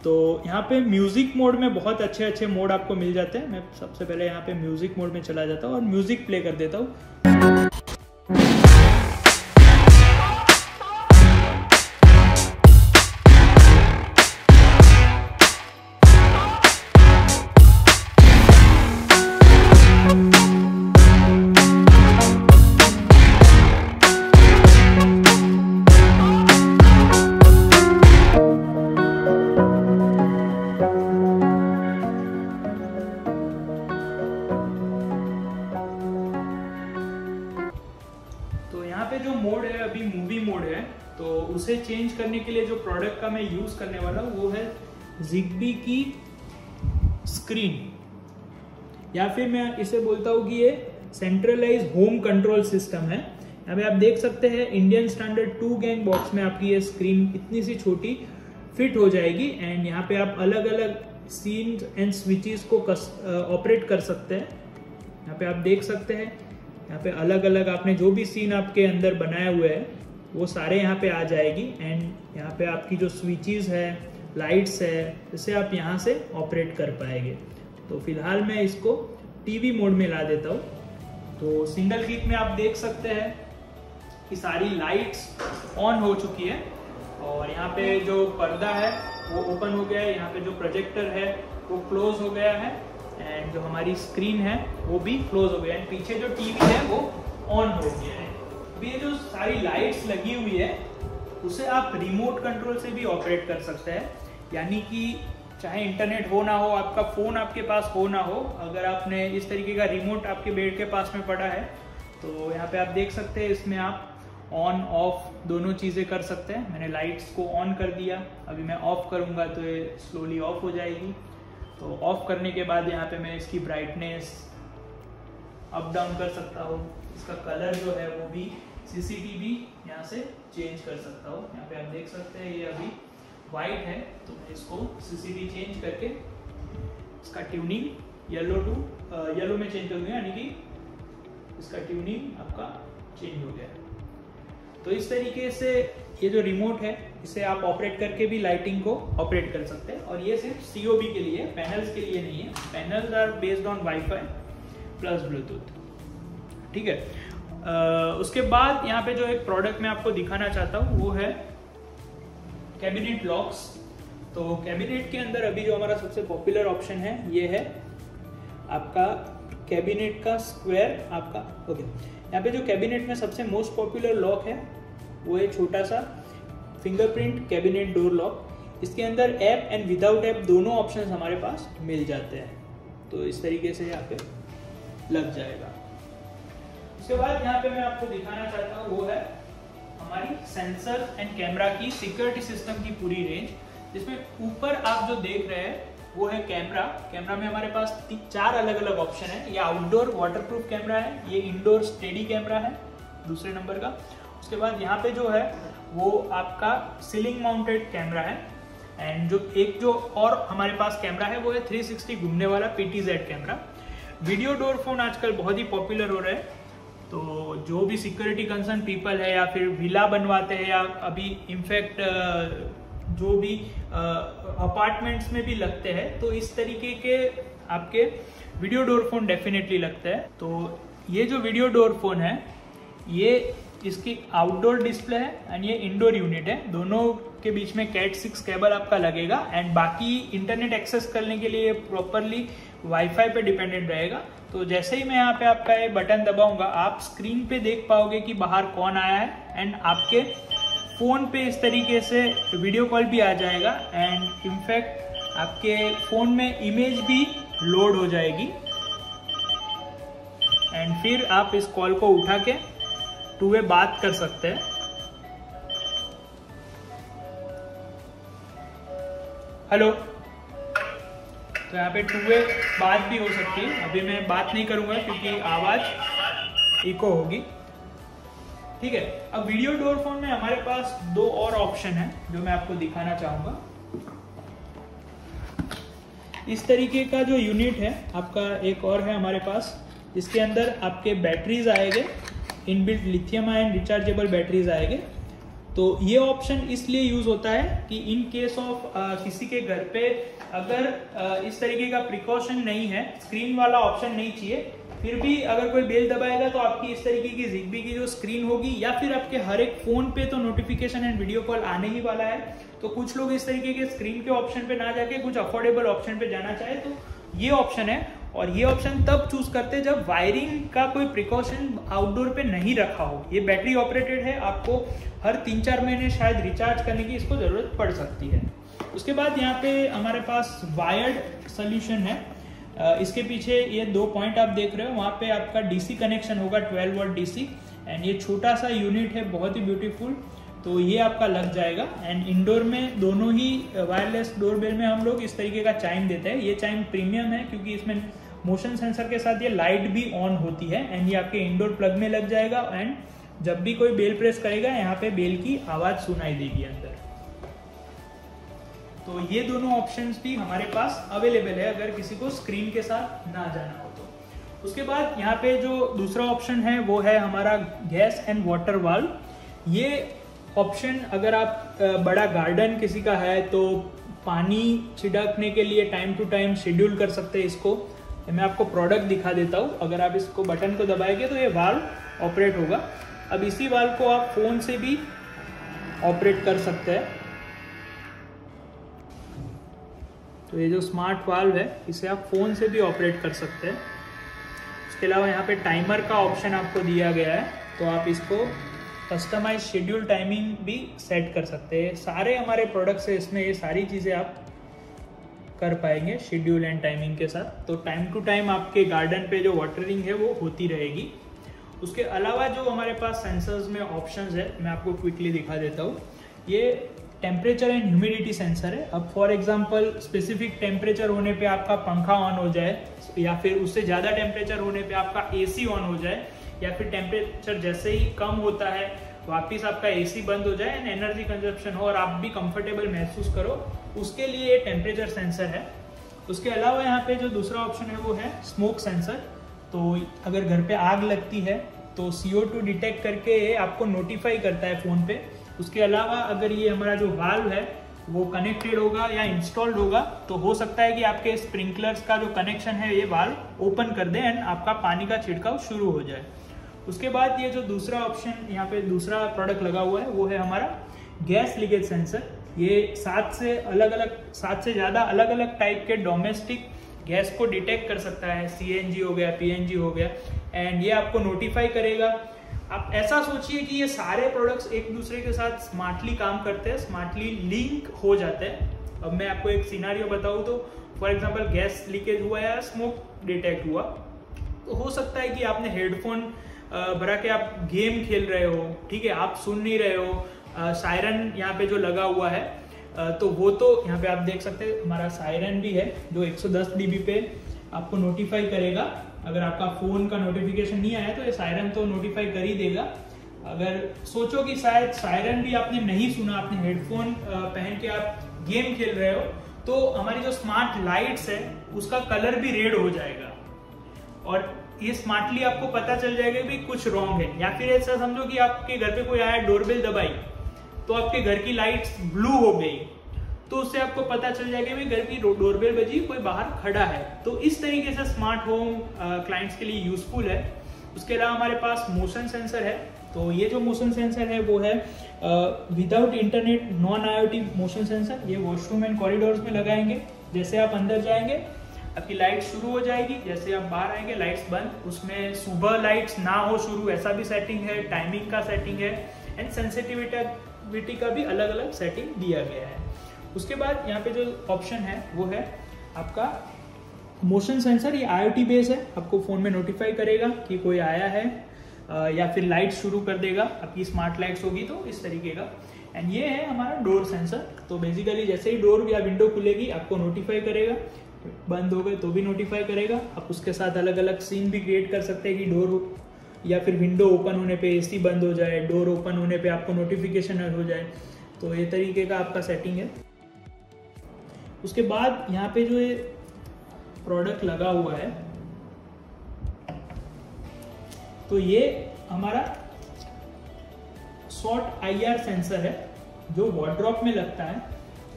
तो यहाँ पे म्यूजिक मोड में बहुत अच्छे अच्छे मोड आपको मिल जाते हैं। मैं सबसे पहले यहाँ पे म्यूजिक मोड में चला जाता हूँ और म्यूजिक प्ले कर देता हूँ। यहाँ पे जो मोड है अभी मूवी मोड है, तो उसे चेंज करने के लिए जो प्रोडक्ट का मैं यूज करने वाला हूँ वो है Zigbee की स्क्रीन, या फिर मैं इसे बोलता हूँ कि ये सेंट्रलाइज होम कंट्रोल सिस्टम है। यहाँ पे आप देख सकते हैं इंडियन स्टैंडर्ड 2 गैंग बॉक्स में आपकी ये स्क्रीन इतनी सी छोटी फिट हो जाएगी एंड यहाँ पे आप अलग अलग सीन्स एंड स्विचेस को ऑपरेट कर सकते हैं। यहाँ पे आप देख सकते हैं यहाँ पे अलग अलग आपने जो भी सीन आपके अंदर बनाए हुए हैं वो सारे यहाँ पे आ जाएगी एंड यहाँ पे आपकी जो स्विचेस है, लाइट्स है, इसे आप यहाँ से ऑपरेट कर पाएंगे। तो फिलहाल मैं इसको टीवी मोड में ला देता हूँ। तो सिंगल क्लिक में आप देख सकते हैं कि सारी लाइट्स ऑन हो चुकी है और यहाँ पे जो पर्दा है वो ओपन हो गया है, यहाँ पे जो प्रोजेक्टर है वो क्लोज हो गया है एंड जो हमारी स्क्रीन है वो भी क्लोज हो गया है, पीछे जो टीवी है वो ऑन हो गया है। अभी ये जो सारी लाइट्स लगी हुई है उसे आप रिमोट कंट्रोल से भी ऑपरेट कर सकते हैं, यानी कि चाहे इंटरनेट हो ना हो, आपका फ़ोन आपके पास हो ना हो, अगर आपने इस तरीके का रिमोट आपके बेड के पास में पड़ा है तो यहाँ पे आप देख सकते हैं इसमें आप ऑन ऑफ दोनों चीज़ें कर सकते हैं। मैंने लाइट्स को ऑन कर दिया, अभी मैं ऑफ करूँगा तो ये स्लोली ऑफ हो जाएगी। तो ऑफ करने के बाद यहाँ पे मैं इसकी ब्राइटनेस अप डाउन कर सकता हूँ, इसका कलर जो है वो भी CCTV यहाँ से चेंज कर सकता हूँ। यहाँ पे आप देख सकते हैं ये अभी वाइट है तो मैं इसको CCTV चेंज करके इसका ट्यूनिंग येलो में चेंज कर दूंगा, यानी कि इसका ट्यूनिंग आपका चेंज हो गया। तो इस तरीके से ये जो रिमोट है इसे आप ऑपरेट करके भी लाइटिंग को ऑपरेट कर सकते हैं और ये सिर्फ COB के लिए, पैनल्स के लिए नहीं है। Panels are based on WiFi plus Bluetooth, ठीक है। उसके बाद यहाँ पे जो एक प्रोडक्ट मैं आपको दिखाना चाहता हूँ वो है कैबिनेट लॉक्स। तो कैबिनेट के अंदर अभी जो हमारा सबसे पॉपुलर ऑप्शन है ये है आपका कैबिनेट का स्क्वायर आपका ओके। यहाँ पे जो कैबिनेट में सबसे मोस्ट पॉपुलर लॉक है वो है छोटा सा फिंगरप्रिंट कैबिनेट डोर लॉक। इसके अंदर ऐप एंड विदाउट ऐप दोनों ऑप्शंस हमारे पास मिल जाते हैं, तो इस तरीके से यहाँ पे लग जाएगा। उसके बाद यहाँ पे मैं आपको दिखाना चाहता हूँ वो है हमारी सेंसर एंड कैमरा की सिक्योरिटी सिस्टम की पूरी रेंज, जिसमें ऊपर आप जो देख रहे हैं वो है कैमरा। कैमरा में हमारे पास 4 अलग अलग ऑप्शन है। ये आउटडोर वाटरप्रूफ कैमरा है, ये इंडोर स्टेडी कैमरा है दूसरे नंबर का। उसके बाद यहाँ पे जो है वो आपका सीलिंग माउंटेड कैमरा है एंड जो और हमारे पास कैमरा है वो है 360 घूमने वाला PTZ camera. Video door phone आजकल बहुत ही पॉपुलर हो रहे हैं, तो जो भी सिक्योरिटी कंसर्न पीपल है या फिर विला बनवाते हैं या अभी इनफैक्ट जो भी अपार्टमेंट्स में भी लगते हैं, तो इस तरीके के आपके वीडियो डोर फोन डेफिनेटली लगते हैं। तो ये जो वीडियो डोर फोन है ये इसकी आउटडोर डिस्प्ले है एंड ये इंडोर यूनिट है। दोनों के बीच में Cat 6 केबल आपका लगेगा एंड बाकी इंटरनेट एक्सेस करने के लिए प्रॉपरली वाईफाई पे डिपेंडेंट रहेगा। तो जैसे ही मैं यहाँ पे आपका ये बटन दबाऊंगा आप स्क्रीन पे देख पाओगे कि बाहर कौन आया है एंड आपके फोन पे इस तरीके से वीडियो कॉल भी आ जाएगा एंड इनफैक्ट आपके फोन में इमेज भी लोड हो जाएगी एंड फिर आप इस कॉल को उठा के टू वे बात कर सकते हैं। हेलो, तो यहाँ पे टू वे बात भी हो सकती है। अभी मैं बात नहीं करूंगा क्योंकि आवाज इको होगी, ठीक है। अब वीडियो डोर फोन में हमारे पास 2 और ऑप्शन है जो मैं आपको दिखाना चाहूंगा। इस तरीके का जो यूनिट है आपका एक और है हमारे पास, इसके अंदर आपके बैटरीज आएंगे, inbuilt lithium ion rechargeable batteries आएंगे। तो ये ऑप्शन इसलिए यूज होता है कि इन केस ऑफ किसी के घर पे अगर इस तरीके का प्रिकॉशन नहीं है, स्क्रीन वाला ऑप्शन नहीं चाहिए, फिर भी अगर कोई बेल दबाएगा तो आपकी इस तरीके की ZigBee की जो स्क्रीन होगी या फिर आपके हर एक फोन पे तो नोटिफिकेशन एंड वीडियो कॉल आने ही वाला है। तो कुछ लोग इस तरीके के स्क्रीन के ऑप्शन पे ना जाके कुछ अफोर्डेबल ऑप्शन पे जाना चाहे तो ये ऑप्शन है। और ये ऑप्शन तब चूज करते हैं जब वायरिंग का कोई प्रिकॉशन आउटडोर पे नहीं रखा हो। ये बैटरी ऑपरेटेड है, आपको हर 3-4 महीने शायद रिचार्ज करने की इसको जरूरत पड़ सकती है। उसके बाद यहाँ पे हमारे पास वायर्ड सोल्यूशन है। इसके पीछे ये 2 पॉइंट आप देख रहे हो, वहाँ पे आपका DC कनेक्शन होगा 12 वॉट DC एंड ये छोटा सा यूनिट है, बहुत ही ब्यूटीफुल। तो ये आपका लग जाएगा एंड इंडोर में दोनों ही वायरलेस डोरबेल में हम लोग इस तरीके का चाइम देते हैं। ये चाइम प्रीमियम है क्योंकि इसमें मोशन सेंसर के साथ ये लाइट भी ऑन होती है एंड ये आपके इंडोर प्लग में लग जाएगा एंड जब भी कोई बेल प्रेस करेगा यहाँ पे बेल की आवाज सुनाई देगी अंदर। तो ये दोनों ऑप्शंस भी हमारे पास अवेलेबल है अगर किसी को स्क्रीन के साथ ना जाना हो तो। उसके बाद यहाँ पे जो दूसरा ऑप्शन है वो है हमारा गैस एंड वाटर वाल्व। ये ऑप्शन अगर आप बड़ा गार्डन किसी का है तो पानी छिड़कने के लिए टाइम टू टाइम शेड्यूल कर सकते हैं इसको। मैं आपको प्रोडक्ट दिखा देता हूँ। अगर आप इसको बटन को दबाएंगे तो ये वाल्व ऑपरेट होगा, अब इसी वाल्व को आप फोन से भी ऑपरेट कर सकते हैं। तो ये जो स्मार्ट वाल्व है इसे आप फोन से भी ऑपरेट कर सकते हैं। इसके अलावा यहाँ पे टाइमर का ऑप्शन आपको दिया गया है, तो आप इसको कस्टमाइज शेड्यूल टाइमिंग भी सेट कर सकते हैं। सारे हमारे प्रोडक्ट्स है इसमें, ये सारी चीज़ें आप कर पाएंगे शेड्यूल एंड टाइमिंग के साथ। तो टाइम टू टाइम आपके गार्डन पे जो वाटरिंग है वो होती रहेगी। उसके अलावा जो हमारे पास सेंसर्स में ऑप्शंस है मैं आपको क्विकली दिखा देता हूँ। ये टेम्परेचर एंड ह्यूमिडिटी सेंसर है। अब फॉर एग्जांपल स्पेसिफिक टेम्परेचर होने पे आपका पंखा ऑन हो जाए, या फिर उससे ज़्यादा टेम्परेचर होने पे आपका एसी ऑन हो जाए, या फिर टेम्परेचर जैसे ही कम होता है वापस आपका एसी बंद हो जाए एंड एनर्जी कंजप्शन हो और आप भी कंफर्टेबल महसूस करो, उसके लिए ये टेम्परेचर सेंसर है। उसके अलावा यहाँ पे जो दूसरा ऑप्शन है वो है स्मोक सेंसर। तो अगर घर पे आग लगती है तो CO2 डिटेक्ट करके ये आपको नोटिफाई करता है फ़ोन पे। उसके अलावा अगर ये हमारा जो वाल्व है वो कनेक्टेड होगा या इंस्टॉल्ड होगा तो हो सकता है कि आपके स्प्रिंकलर्स का जो कनेक्शन है ये वाल्व ओपन कर दे एंड आपका पानी का छिड़काव शुरू हो जाए। उसके बाद ये जो दूसरा ऑप्शन यहाँ पे दूसरा प्रोडक्ट लगा हुआ है वो है हमारा गैस लीकेज सेंसर। ये 7 से ज़्यादा अलग अलग टाइप के डोमेस्टिक गैस को डिटेक्ट कर सकता है। CNG हो गया, PNG हो गया, एंड ये आपको नोटिफाई करेगा। आप ऐसा सोचिए कि ये सारे प्रोडक्ट्स एक दूसरे के साथ स्मार्टली काम करते हैं, स्मार्टली लिंक हो जाते हैं। अब मैं आपको एक सिनारियो बताऊँ तो फॉर एग्जांपल गैस लीकेज हुआ या स्मोक डिटेक्ट हुआ, तो हो सकता है कि आपने हेडफोन भरा के आप गेम खेल रहे हो, ठीक है, आप सुन नहीं रहे हो, सायरन यहाँ पे जो लगा हुआ है तो वो तो यहाँ पे आप देख सकते हैं हमारा सायरन भी है जो 110 dB पे आपको नोटिफाई करेगा। अगर आपका फोन का नोटिफिकेशन नहीं आया तो ये सायरन तो नोटिफाई कर ही देगा। अगर सोचो कि शायद सायरन भी आपने नहीं सुना, आपने हेडफोन पहन के आप गेम खेल रहे हो, तो हमारी जो स्मार्ट लाइट्स है उसका कलर भी रेड हो जाएगा और ये स्मार्टली आपको पता चल जाएगा कि कुछ रॉन्ग है। या फिर ऐसा समझो कि आपके घर पे कोई आया, डोरबेल दबाई तो आपके घर की लाइट्स ब्लू हो गई, तो उससे आपको पता चल जाएगा कि घर की डोरबेल बजी, कोई बाहर खड़ा है। तो इस तरीके से स्मार्ट होम क्लाइंट्स के लिए यूजफुल है। उसके अलावा हमारे पास मोशन सेंसर है। तो ये जो मोशन सेंसर है वो है without internet non IoT motion sensor. ये वॉशरूम एंड कॉरिडोर्स में लगाएंगे। जैसे आप अंदर जाएंगे आपकी लाइट शुरू हो जाएगी, जैसे आप बाहर आएंगे लाइट्स बंद। उसमें सुबह लाइट्स ना हो शुरू, ऐसा भी सेटिंग है, टाइमिंग का सेटिंग है एंड सेंसिटिविटी का भी अलग अलग सेटिंग दिया गया है। उसके बाद यहाँ पे जो ऑप्शन है वो है आपका मोशन सेंसर। ये IoT बेस है, आपको फोन में नोटिफाई करेगा कि कोई आया है या फिर लाइट शुरू कर देगा, आपकी स्मार्ट लाइट्स होगी तो इस तरीके का। एंड ये है हमारा डोर सेंसर। तो बेसिकली जैसे ही डोर या विंडो खुलेगी आपको नोटिफाई करेगा, बंद हो गए तो भी नोटिफाई करेगा। आप उसके साथ अलग अलग सीन भी क्रिएट कर सकते हैं कि डोर या फिर विंडो ओपन होने पे AC बंद हो जाए, डोर ओपन होने पे आपको नोटिफिकेशन हो जाए। तो ये तरीके का आपका सेटिंग है। उसके बाद यहाँ पे जो ये प्रोडक्ट लगा हुआ है तो ये हमारा शॉर्ट IR सेंसर है जो वार्डरोब में लगता है।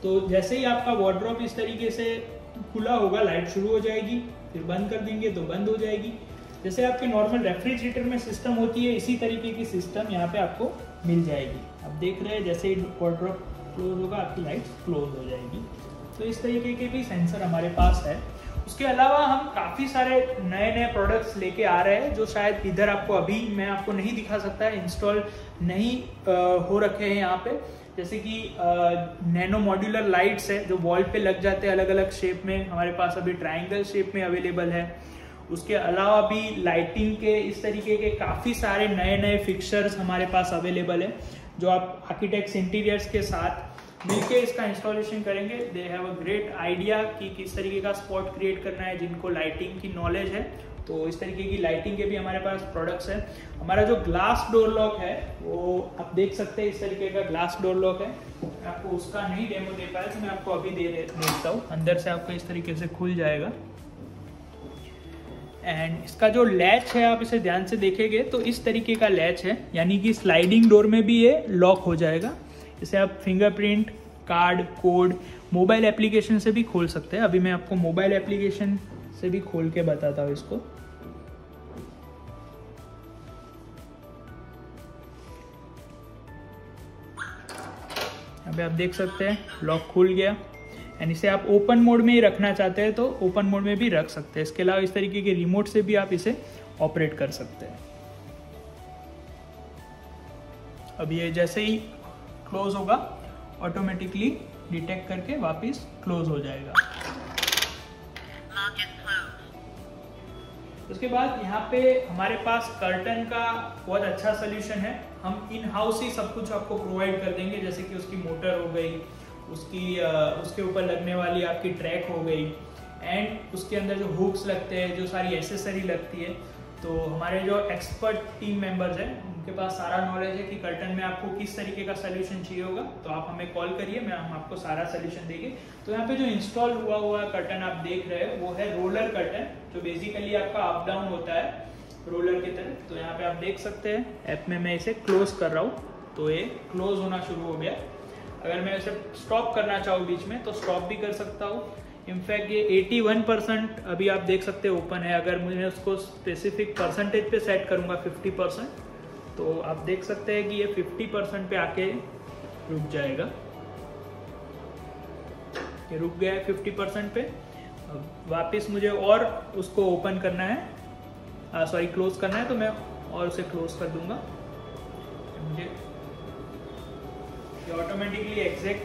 तो जैसे ही आपका वार्डरोब इस तरीके से खुला होगा लाइट शुरू हो जाएगी, फिर बंद कर देंगे तो बंद हो जाएगी। जैसे आपके नॉर्मल रेफ्रिजरेटर में सिस्टम होती है इसी तरीके की सिस्टम यहाँ पे आपको मिल जाएगी। आप देख रहे हैं जैसे ही वार्डरोब क्लोज होगा आपकी लाइट क्लोज हो जाएगी। तो इस तरीके के भी सेंसर हमारे पास है। उसके अलावा हम काफ़ी सारे नए नए प्रोडक्ट्स लेके आ रहे हैं जो शायद इधर आपको अभी मैं आपको नहीं दिखा सकता है, इंस्टॉल नहीं हो रखे हैं यहाँ पे। जैसे कि नैनो मॉड्यूलर लाइट्स है जो वॉल पे लग जाते हैं अलग अलग शेप में, हमारे पास अभी ट्रायंगल शेप में अवेलेबल है। उसके अलावा भी लाइटिंग के इस तरीके के काफ़ी सारे नए नए फिक्सर्स हमारे पास अवेलेबल है जो आप आर्किटेक्ट्स इंटीरियर्स के साथ मिलके इसका इंस्टॉलेशन करेंगे। They have a great idea कि किस तरीके का स्पॉट क्रिएट करना है। जिनको लाइटिंग की नॉलेज है तो इस तरीके की लाइटिंग के भी हमारे पास प्रोडक्ट्स है। हमारा जो ग्लास डोर लॉक है वो आप देख सकते हैं, इस तरीके का ग्लास डोर लॉक है। आपको उसका नहीं डेमो दे पाया तो मैं आपको अभी देता हूँ। अंदर से आपको इस तरीके से खुल जाएगा एंड इसका जो लैच है आप इसे ध्यान से देखेंगे तो इस तरीके का लैच है, यानी कि स्लाइडिंग डोर में भी ये लॉक हो जाएगा। इसे आप fingerprint, card, code, mobile application से भी खोल सकते हैं। अभी मैं आपको मोबाइल एप्लीकेशन से भी खोल के बताता हूँ इसको। पे आप देख सकते हैं लॉक खुल गया। एंड इसे आप ओपन मोड में ही रखना चाहते हैं तो ओपन मोड में भी रख सकते हैं। इसके अलावा इस तरीके के रिमोट से भी आप इसे ऑपरेट कर सकते हैं। अब ये जैसे ही क्लोज होगा ऑटोमेटिकली डिटेक्ट करके वापस क्लोज हो जाएगा। उसके बाद यहाँ पे हमारे पास कर्टन का बहुत अच्छा सोल्यूशन है। हम इन हाउस ही सब कुछ आपको प्रोवाइड कर देंगे, जैसे कि उसकी मोटर हो गई, उसके ऊपर लगने वाली आपकी ट्रैक हो गई, एंड उसके अंदर जो हुक्स लगते हैं, जो सारी एसेसरी लगती है। तो हमारे जो एक्सपर्ट टीम मेंबर्स हैं उनके पास सारा नॉलेज है कि कर्टन में आपको किस तरीके का सोल्यूशन चाहिए होगा। तो आप हमें कॉल करिए, हम आपको सारा सोल्यूशन देंगे। तो यहाँ पे जो इंस्टॉल हुआ कर्टन आप देख रहे हैं वो है रोलर कर्टन, जो बेसिकली आपका अप डाउन होता है रोलर की तरह। तो यहाँ पे आप देख सकते हैं ऐप में मैं इसे क्लोज कर रहा हूँ तो ये क्लोज होना शुरू हो गया। अगर मैं इसे स्टॉप करना चाहूँ बीच में तो स्टॉप भी कर सकता हूँ। इनफैक्ट ये 81% अभी आप देख सकते हैं ओपन है। अगर मुझे उसको स्पेसिफिक परसेंटेज पे सेट करूँगा 50%, तो आप देख सकते हैं कि ये 50% पे आके रुक जाएगा। ये रुक गया है 50% पे। अब वापस मुझे और उसको ओपन करना है, सॉरी क्लोज करना है, तो मैं और उसे क्लोज कर दूंगा। मुझे ये ऑटोमेटिकली एग्जैक्ट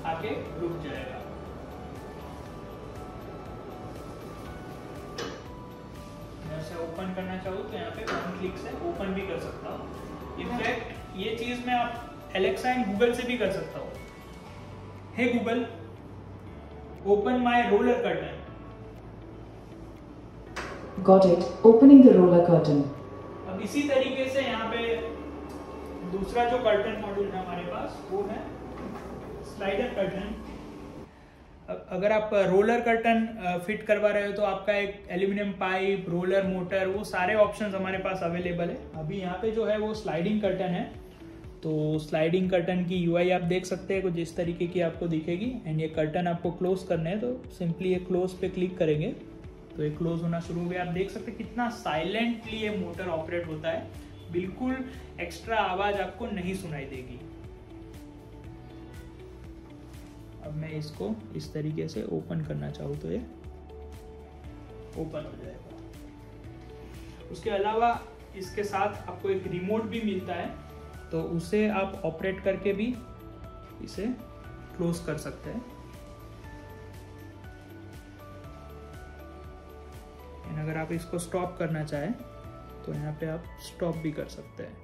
आके रुक जाएगा। मैं उसे ओपन करना चाहूँ तो यहाँ पे वन क्लिक से ओपन भी कर सकता हूँ। इनफैक्ट ये चीज मैं आप एलेक्सा एंड गूगल से भी कर सकता हूँ। Hey Google, open my roller curtain. Got it. Opening the roller curtain. अब इसी तरीके से यहाँ पे दूसरा जो कर्टन मॉड्यूल है हमारे पास वो है स्लाइडर कर्टन। अगर आप रोलर कर्टन फिट करवा रहे हो तो आपका एक एल्यूमिनियम पाइप, रोलर मोटर, वो सारे ऑप्शंस हमारे पास अवेलेबल है। अभी यहाँ पे जो है वो स्लाइडिंग कर्टन है। तो स्लाइडिंग कर्टन की यूआई आप देख सकते हैं कुछ इस तरीके की आपको दिखेगी। एंड ये कर्टन आपको क्लोज करने हैं तो सिंपली ये क्लोज पे क्लिक करेंगे तो ये क्लोज होना शुरू हो गया। आप देख सकते हैं कितना साइलेंटली ये मोटर ऑपरेट होता है, बिल्कुल एक्स्ट्रा आवाज आपको नहीं सुनाई देगी। अब मैं इसको इस तरीके से ओपन करना चाहूँ तो ये ओपन हो जाएगा। उसके अलावा इसके साथ आपको एक रिमोट भी मिलता है, तो उसे आप ऑपरेट करके भी इसे क्लोज कर सकते हैं। अगर आप इसको स्टॉप करना चाहें तो यहाँ पे आप स्टॉप भी कर सकते हैं।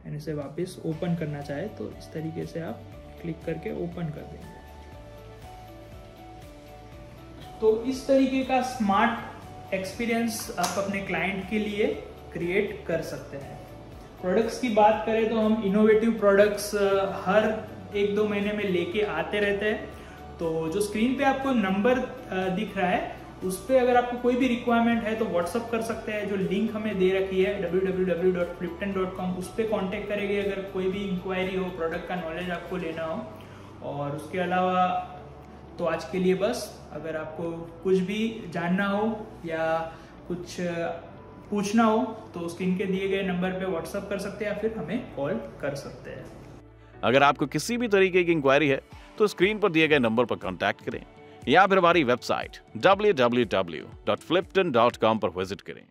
एंड इसे वापस ओपन करना चाहे तो इस तरीके से आप क्लिक करके ओपन कर देंगे। तो इस तरीके का स्मार्ट एक्सपीरियंस आप अपने क्लाइंट के लिए क्रिएट कर सकते हैं। प्रोडक्ट्स की बात करें तो हम इनोवेटिव प्रोडक्ट्स हर 1-2 महीने में लेके आते रहते हैं। तो जो स्क्रीन पे आपको नंबर दिख रहा है उस पर अगर आपको कोई भी रिक्वायरमेंट है तो व्हाट्सअप कर सकते हैं। जो लिंक हमें दे रखी है www.flipton.com, उस पर कॉन्टेक्ट करेंगे अगर कोई भी इंक्वायरी हो, प्रोडक्ट का नॉलेज आपको लेना हो। और उसके अलावा तो आज के लिए बस। अगर आपको कुछ भी जानना हो या कुछ पूछना हो तो स्क्रीन के दिए गए नंबर पे व्हाट्सअप कर सकते हैं या फिर हमें कॉल कर सकते हैं। अगर आपको किसी भी तरीके की इंक्वायरी है तो स्क्रीन पर दिए गए नंबर पर कॉन्टैक्ट करें या फिर हमारी वेबसाइट www.flipton.com पर विजिट करें।